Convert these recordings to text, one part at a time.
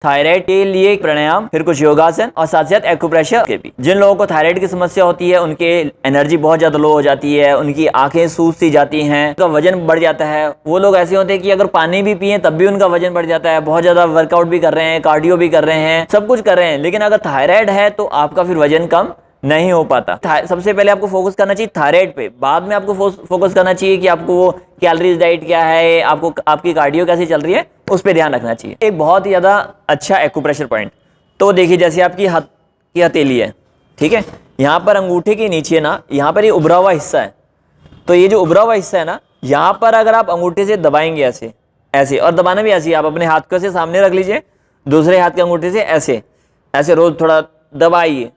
Thyroid के लिए प्राणायाम, फिर कुछ योगासन और साथ साथ एक्यूप्रेशर के भी। जिन लोगों को थायराइड की समस्या होती है उनके एनर्जी बहुत ज़्यादा लो हो जाती है, उनकी आंखें सूज सी जाती हैं, उनका वजन बढ़ जाता है। वो लोग ऐसे होते हैं कि अगर पानी भी पिए तब भी उनका वजन बढ़ जाता है, बहुत ज़्यादा वर्कआउट भी कर रहे हैं, कार्डियो भी कर रहे हैं, सब कुछ कर रहे हैं, लेकिन अगर थायराइड है तो आपका फिर वजन कम नहीं हो पाता। सबसे पहले आपको फोकस करना चाहिए थायराइड पे, बाद में आपको फोकस करना चाहिए कि आपको वो कैलोरीज डाइट क्या है, आपको आपकी कार्डियो कैसी चल रही है, उस पर ध्यान रखना चाहिए। एक बहुत ही ज़्यादा अच्छा एक्यूप्रेशर पॉइंट, तो देखिए जैसे आपकी हाथ की हथेली है, ठीक है, यहाँ पर अंगूठे के नीचे ना, यहाँ पर ये उभरा हुआ हिस्सा है, तो ये जो उभरा हुआ हिस्सा है ना, यहाँ पर अगर आप अंगूठे से दबाएंगे ऐसे ऐसे, और दबाना भी ऐसे, आप अपने हाथ को से सामने रख लीजिए, दूसरे हाथ के अंगूठे से ऐसे ऐसे रोज थोड़ा दबाइए।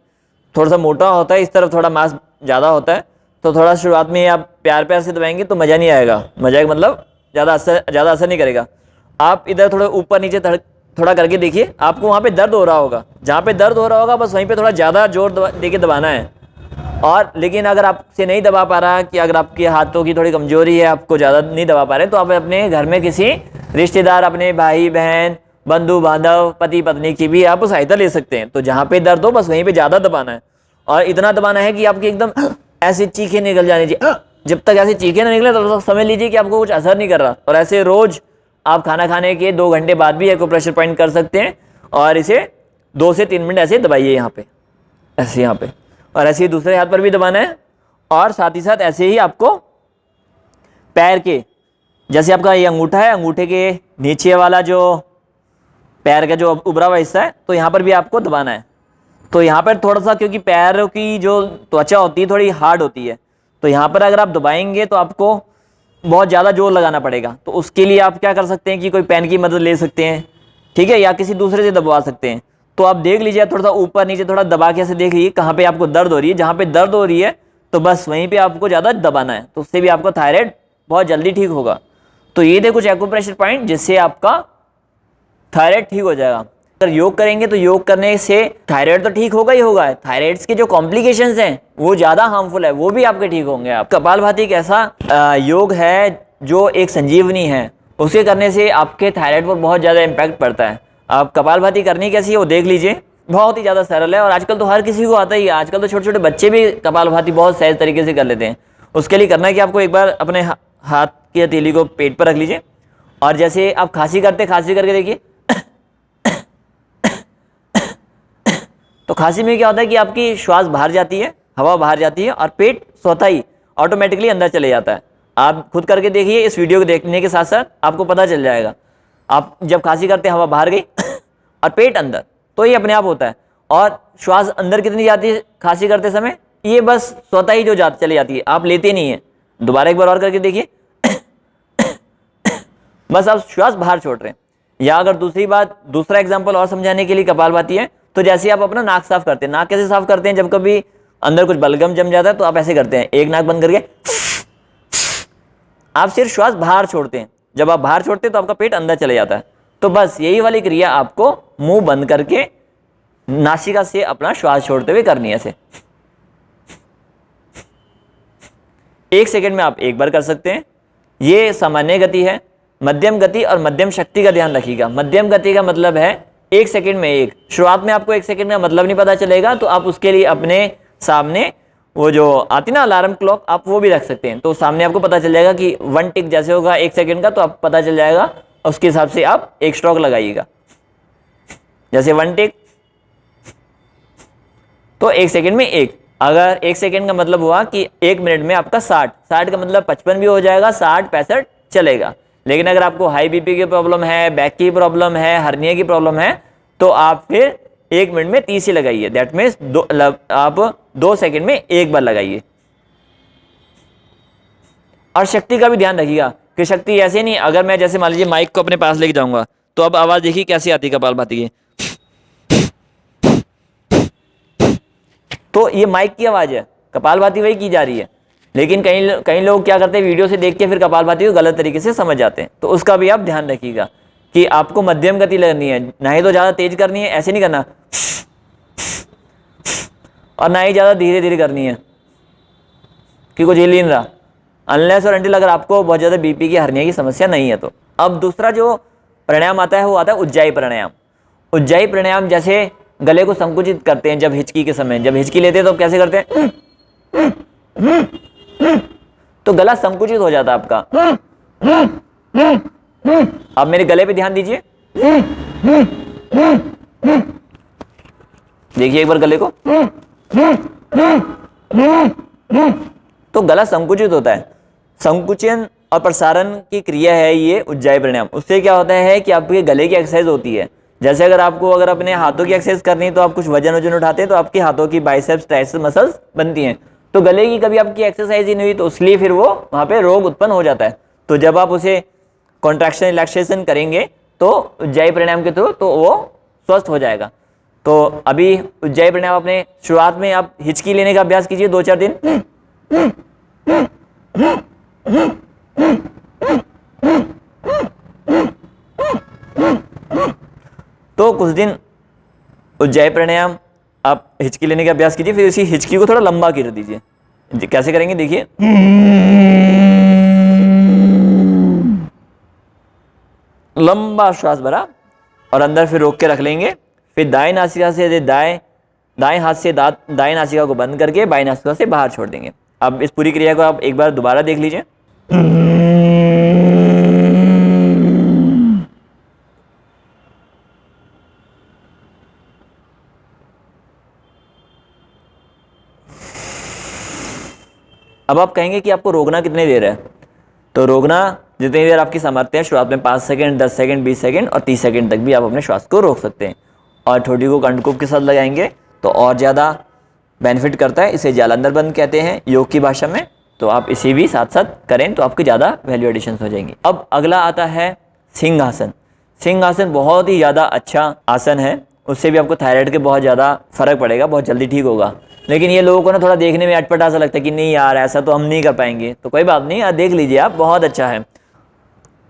थोड़ा सा मोटा होता है, इस तरफ थोड़ा मांस ज़्यादा होता है, तो थोड़ा शुरुआत में आप प्यार प्यार से दबाएंगे तो मज़ा नहीं आएगा, मज़ा मतलब ज़्यादा असर नहीं करेगा। आप इधर थोड़ा ऊपर नीचे थोड़ा करके देखिए, आपको वहाँ पे दर्द हो रहा होगा, जहाँ पे दर्द हो रहा होगा बस वहीं पे थोड़ा ज़्यादा जोर दे के दबाना है। और लेकिन अगर आपसे नहीं दबा पा रहा, कि अगर आपके हाथों की थोड़ी कमजोरी है, आपको ज़्यादा नहीं दबा पा रहे, तो आप अपने घर में किसी रिश्तेदार, अपने भाई बहन, बंधु बांधव, पति पत्नी की भी आप सहायता ले सकते हैं। तो जहाँ पे दर्द हो बस वहीं पे ज़्यादा दबाना है, और इतना दबाना है कि आपकी एकदम ऐसी चीखें निकल जानी चाहिए। जब तक ऐसी चीखें ना निकले तब तक समझ लीजिए कि आपको कुछ असर नहीं कर रहा। और ऐसे रोज आप खाना खाने के 2 घंटे बाद भी एक्यूप्रेशर पॉइंट कर सकते हैं, और इसे 2 से 3 मिनट ऐसे दबाइए यहाँ पे, ऐसे यहाँ पे, और ऐसे ही दूसरे हाथ पर भी दबाना है। और साथ ही साथ ऐसे ही आपको पैर के, जैसे आपका ये अंगूठा है, अंगूठे के नीचे वाला जो पैर का जो उभरा हुआ हिस्सा है, तो यहाँ पर भी आपको दबाना है। तो यहाँ पर थोड़ा सा, क्योंकि पैरों की जो त्वचा होती है थोड़ी हार्ड होती है, तो यहाँ पर अगर आप दबाएंगे तो आपको बहुत ज़्यादा जोर लगाना पड़ेगा। तो उसके लिए आप क्या कर सकते हैं कि कोई पेन की मदद ले सकते हैं, ठीक है, या किसी दूसरे से दबवा सकते हैं। तो आप देख लीजिए, थोड़ा सा ऊपर नीचे थोड़ा दबा के ऐसे देख लीजिए कहाँ पे आपको दर्द हो रही है, जहाँ पे दर्द हो रही है तो बस वहीं पे आपको ज़्यादा दबाना है, तो उससे भी आपका थायराइड बहुत जल्दी ठीक होगा। तो ये थे कुछ एक्यूप्रेशर पॉइंट जिससे आपका थायराइड ठीक हो जाएगा। अगर योग करेंगे तो योग करने से थायराइड तो ठीक होगा ही होगा, थायराइड के जो कॉम्प्लिकेशंस हैं वो ज़्यादा हार्मफुल है, वो भी आपके ठीक होंगे। आप कपालभाति एक ऐसा योग है जो एक संजीवनी है, उसे करने से आपके थायराइड पर बहुत ज़्यादा इम्पैक्ट पड़ता है। आप कपालभाति करनी कैसी है वो देख लीजिए, बहुत ही ज़्यादा सरल है, और आजकल तो हर किसी को आता ही है। आजकल तो छोटे छोटे बच्चे भी कपालभाति बहुत सहज तरीके से कर लेते हैं। उसके लिए करना है कि आपको एक बार अपने हाथ की हथेली को पेट पर रख लीजिए, और जैसे आप खांसी करते, खांसी करके देखिए, तो खांसी में क्या होता है कि आपकी श्वास बाहर जाती है, हवा बाहर जाती है, और पेट स्वतः ही ऑटोमेटिकली अंदर चले जाता है। आप खुद करके देखिए, इस वीडियो को देखने के साथ साथ आपको पता चल जाएगा। आप जब खांसी करते हैं हवा बाहर गई और पेट अंदर, तो ये अपने आप होता है। और श्वास अंदर कितनी जाती है खांसी करते समय, ये बस स्वतः ही जो चली जाती है, आप लेते नहीं है। दोबारा एक बार और करके देखिए, बस आप श्वास बाहर छोड़ रहे हैं। या अगर दूसरी बात, दूसरा एग्जाम्पल और समझाने के लिए कपालभाति है, तो जैसे आप अपना नाक साफ करते हैं, नाक कैसे साफ करते हैं, जब कभी अंदर कुछ बलगम जम जाता है तो आप ऐसे करते हैं, एक नाक बंद करके आप सिर्फ श्वास बाहर छोड़ते हैं। जब आप बाहर छोड़ते हैं तो आपका पेट अंदर चले जाता है। तो बस यही वाली क्रिया आपको मुंह बंद करके नासिका से अपना श्वास छोड़ते हुए करनी है। ऐसे 1 सेकेंड में आप एक बार कर सकते हैं। ये सामान्य गति है। मध्यम गति और मध्यम शक्ति का ध्यान रखिएगा। मध्यम गति का मतलब है 1 सेकेंड में एक। शुरुआत में आपको 1 सेकेंड का मतलब नहीं पता चलेगा, तो आप उसके लिए अपने सामने वो जो आती ना अलार्म क्लॉक, आप वो भी रख सकते हैं। तो सामने आपको पता चल जाएगा कि 1 टिक जैसे होगा 1 सेकेंड का, तो आप पता चल जाएगा, उसके हिसाब से आप एक स्ट्रोक लगाइएगा। जैसे 1 टिक तो 1 सेकेंड में एक। अगर 1 सेकेंड का मतलब हुआ कि 1 मिनट में आपका 60 का मतलब 55 भी हो जाएगा, 60 65 चलेगा। लेकिन अगर आपको हाई बीपी की प्रॉब्लम है, बैक की प्रॉब्लम है, हर्निया की प्रॉब्लम है, तो आप फिर 1 मिनट में 30 ही लगाइए। दैट मीन्स आप 2 सेकेंड में एक बार लगाइए। और शक्ति का भी ध्यान रखिएगा कि शक्ति ऐसे नहीं, अगर मैं जैसे मान लीजिए माइक को अपने पास लेके जाऊंगा तो अब आवाज देखिए कैसी आती है कपालभाति की, तो ये माइक की आवाज है, कपालभाति वही की जा रही है। लेकिन कई लोग क्या करते हैं, वीडियो से देख के फिर कपालभाति को गलत तरीके से समझ जाते हैं। तो उसका भी आप ध्यान रखिएगा कि आपको मध्यम गति लगनी है, ना ही तो ज़्यादा तेज करनी है, ऐसे नहीं करना, और ना ही ज़्यादा धीरे धीरे करनी है कि कुछ हिल नहीं रहा, अनलेस और अनटिल अगर आपको बहुत ज़्यादा बीपी की हर्निया की समस्या नहीं है तो। अब दूसरा जो प्राणायाम आता है वो आता है उज्जाई प्राणायाम। उज्जाई प्राणायाम जैसे गले को संकुचित करते हैं जब हिचकी के समय, जब हिचकी लेते हैं तो कैसे करते हैं, तो गला संकुचित हो जाता है आपका। अब मेरे गले पे ध्यान दीजिए, देखिए एक बार गले को, तो गला संकुचित होता है। संकुचन और प्रसारण की क्रिया है ये उज्जाई प्राणायाम। उससे क्या होता है कि आपके गले की एक्सरसाइज होती है। जैसे अगर अपने हाथों की एक्सरसाइज करनी है तो आप कुछ वजन उठाते हैं तो आपके हाथों की बाइसेप्स ट्राइसेप्स मसल्स बनती हैं। तो गले की कभी आपकी एक्सरसाइज ही नहीं हुई तो इसलिए फिर वो वहाँ पे रोग उत्पन्न हो जाता है। तो जब आप उसे कॉन्ट्रैक्शन रिलैक्सेशन करेंगे तो उज्जाई प्राणायाम के थ्रू तो वो स्वस्थ हो जाएगा। तो अभी उज्जाई प्राणायाम अपने शुरुआत में आप हिचकी लेने का अभ्यास कीजिए 2-4 दिन। तो कुछ दिन उज्जाई प्राणायाम आप हिचकी लेने का अभ्यास कीजिए, फिर इसी हिचकी को थोड़ा लंबा कर दीजिए। कैसे करेंगे देखिए, लंबा श्वास भरा और अंदर फिर रोक के रख लेंगे। फिर दाएं नासिका से दाएं हाथ से दाएं नासिका को बंद करके बाएं नासिका से बाहर छोड़ देंगे। अब इस पूरी क्रिया को आप एक बार दोबारा देख लीजिए। अब आप कहेंगे कि आपको रोकना कितनी देर है, तो रोकना जितनी देर आपकी सामर्थ्य है। शुरुआत में 5 सेकंड, 10 सेकंड, 20 सेकंड और 30 सेकंड तक भी आप अपने श्वास को रोक सकते हैं। और ठोड़ी को कंठकूप के साथ लगाएंगे तो और ज़्यादा बेनिफिट करता है। इसे जालंधर बंद कहते हैं योग की भाषा में। तो आप इसे भी साथ साथ करें तो आपकी ज़्यादा वैल्यू एडिशन हो जाएंगी। अब अगला आता है सिंहासन। सिंहासन बहुत ही ज़्यादा अच्छा आसन है। उससे भी आपको थायराइड के बहुत ज़्यादा फर्क पड़ेगा, बहुत जल्दी ठीक होगा। लेकिन ये लोगों को ना थोड़ा देखने में अटपटा सा लगता है कि नहीं यार ऐसा तो हम नहीं कर पाएंगे। तो कोई बात नहीं, देख लीजिए आप, बहुत अच्छा है।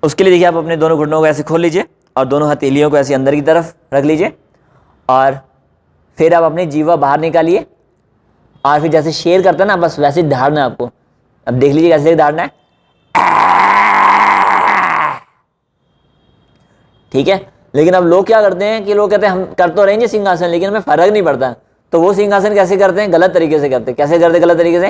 उसके लिए देखिए आप अपने दोनों घुटनों को ऐसे खोल लीजिए और दोनों हथेलियों को ऐसे अंदर की तरफ रख लीजिए और फिर आप अपनी जीवा बाहर निकालिए और फिर जैसे शेर करता है ना, बस वैसे दहाड़ना है आपको। अब देख लीजिए कैसे दहाड़ना है, ठीक है। लेकिन अब लोग क्या करते हैं कि लोग कहते हैं हम कर तो रहेंगे सिंहासन लेकिन हमें फर्क नहीं पड़ता। तो वो सिंहासन कैसे करते हैं, गलत तरीके से करते हैं। कैसे करते हैं गलत तरीके से,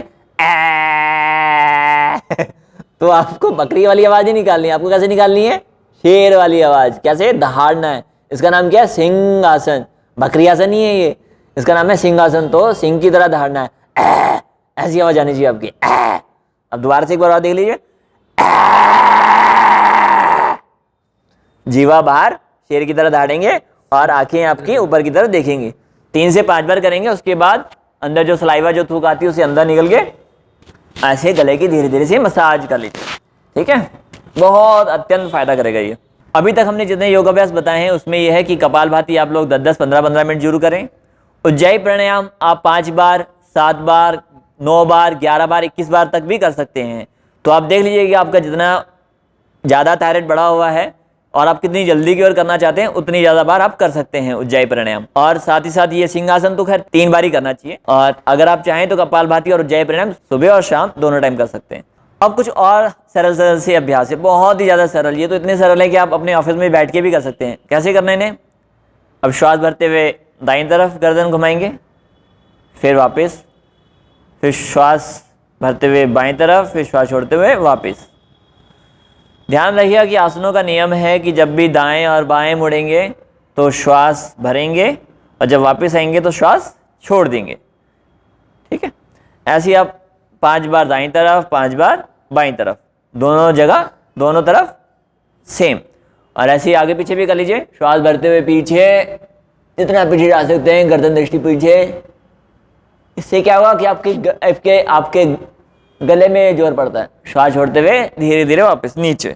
तो आपको बकरी वाली आवाज ही निकालनी है। आपको कैसे निकालनी है, शेर वाली आवाज। कैसे, दहाड़ना है। इसका नाम क्या है, सिंहासन। बकरी आसन नहीं है ये, इसका नाम है सिंहासन। तो सिंह की तरह दहाड़ना है, ऐसी आवाज आनी चाहिए आपकी। अब दोबारा से एक बार और देख लीजिए, जीवा बाहर शेर की तरह दहाड़ेंगे और आंखें आपकी ऊपर की तरफ देखेंगी। 3 से 5 बार करेंगे। उसके बाद अंदर जो सलाइवा जो थूक आती है उसे अंदर निकल के ऐसे गले की धीरे धीरे से मसाज कर लीजिए, ठीक है। बहुत अत्यंत फायदा करेगा ये। अभी तक हमने जितने योगाभ्यास बताए हैं उसमें यह है कि कपालभाति आप लोग 10-10, 15-15 मिनट जरूर करें। उज्जाई प्राणायाम आप 5 बार, 7 बार, 9 बार, 11 बार, 21 बार तक भी कर सकते हैं। तो आप देख लीजिए कि आपका जितना ज़्यादा थायराइड बढ़ा हुआ है और आप कितनी जल्दी की ओर करना चाहते हैं उतनी ज़्यादा बार आप कर सकते हैं उज्जाई प्राणायाम। और साथ ही साथ ये सिंहासन तो खैर 3 बार ही करना चाहिए। और अगर आप चाहें तो कपालभाति और उज्जाई प्राणायाम सुबह और शाम दोनों टाइम कर सकते हैं। अब कुछ और सरल से अभ्यास है, बहुत ही ज़्यादा सरल। ये तो इतने सरल है कि आप अपने ऑफिस में बैठ के भी कर सकते हैं। कैसे करना है इन्हें, अब श्वास भरते हुए दाईं तरफ गर्दन घुमाएंगे, फिर वापस, फिर श्वास भरते हुए बाईं तरफ, फिर श्वास छोड़ते हुए वापस। ध्यान रखिएगा कि आसनों का नियम है कि जब भी दाएं और बाएं मुड़ेंगे तो श्वास भरेंगे और जब वापस आएंगे तो श्वास छोड़ देंगे, ठीक है। ऐसे ही आप 5 बार दाईं तरफ, 5 बार बाईं तरफ, दोनों जगह दोनों तरफ सेम। और ऐसे ही आगे पीछे भी कर लीजिए। श्वास भरते हुए पीछे, जितना पीछे जा सकते हैं, गर्दन दृष्टि पीछे। इससे क्या होगा कि आपके गले में जोर पड़ता है। श्वास छोड़ते हुए धीरे धीरे वापस नीचे,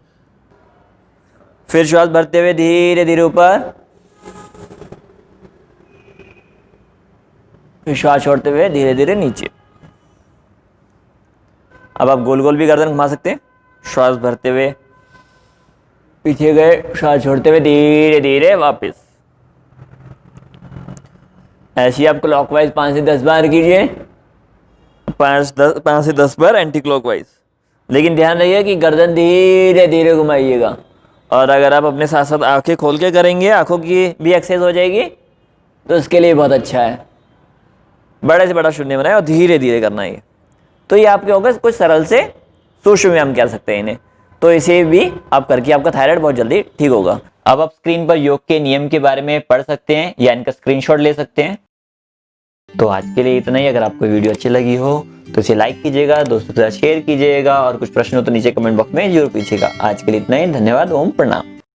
फिर श्वास भरते हुए धीरे धीरे ऊपर, फिर श्वास छोड़ते हुए धीरे धीरे नीचे। अब आप गोल गोल भी गर्दन घुमा सकते हैं। श्वास भरते हुए पीछे गए, श्वास छोड़ते हुए धीरे धीरे वापस। ऐसे ही आप क्लॉकवाइज 5 से 10 बार कीजिए, 5 से 10 बार एंटी क्लॉकवाइज। लेकिन ध्यान रखिए कि गर्दन धीरे धीरे घुमाइएगा और अगर आप अपने साथ साथ आंखें खोल के करेंगे, आंखों की भी एक्सरसाइज हो जाएगी, तो इसके लिए बहुत अच्छा है। बड़े से बड़ा शून्य बनाए और धीरे धीरे करना है। तो ये आपके होगा कुछ सरल से सूक्ष्म व्यायाम कह सकते हैं इन्हें। तो इसे भी आप करके आपका थायराइड बहुत जल्दी ठीक होगा। अब आप स्क्रीन पर योग के नियम के बारे में पढ़ सकते हैं या इनका स्क्रीनशॉट ले सकते हैं। तो आज के लिए इतना ही। अगर आपको वीडियो अच्छी लगी हो तो इसे लाइक कीजिएगा, दोस्तों के साथ शेयर कीजिएगा और कुछ प्रश्न हो तो नीचे कमेंट बॉक्स में जरूर पूछिएगा। आज के लिए इतना ही। धन्यवाद। ओम प्रणाम।